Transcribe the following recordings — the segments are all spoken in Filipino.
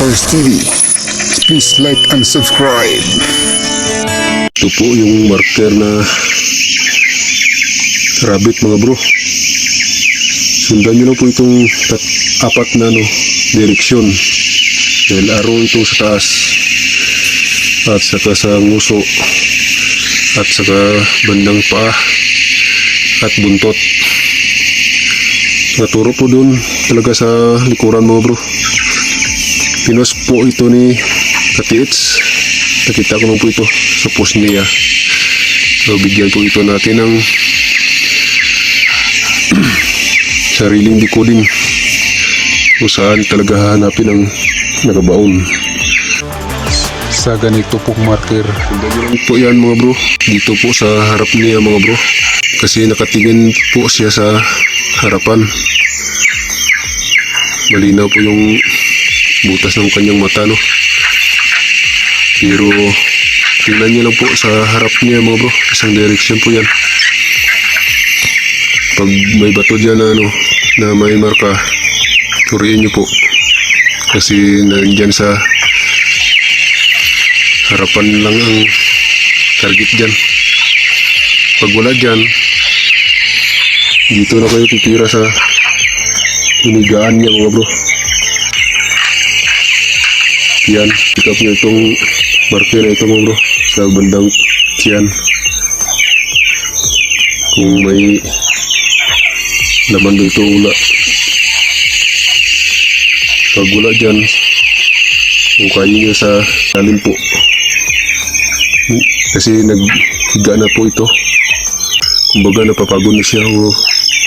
First TV. Please like and subscribe. Ito po yung marker na rabbit mga bro. Sundan nyo lang po itong apat na direksyon. Dahil araw ito sa taas at saka sa nguso at saka bandang paa at buntot. Naturo po dun talaga sa likuran mga bro. Pinos po ito ni Katiits. Nakita ko lang po ito sa post niya. So bigyan po ito natin ng sariling decoding kung saan talaga hanapin ang nakabaon sa ganito pong marker. Ganyan po yan mga bro, dito po sa harap niya mga bro, kasi nakatingin po siya sa harapan. Malinaw po yung butas ng kanyang mata pero tingnan niyo lang po sa harap niya mga bro, isang direction po yan. Pag may bato dyan na may marka, turiin niyo po kasi nandyan sa harapan lang ang target dyan. Pag wala dyan, dito na kayo titira sa hinigaan niya mga bro. Yan, pick up nyo itong marker na ito mga bro sa bandang tiyan. Kung may laman dito ula, pag wala dyan, ukayin nyo sa salim po kasi naghiga na po ito. Kumbaga napapagod na siya o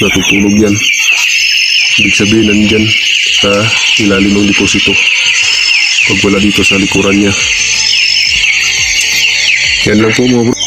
natutulog yan. Ibig sabihin nandyan sa ilalim ng deposito pag wala dito sa likuran niya. Yan lang po mga bro.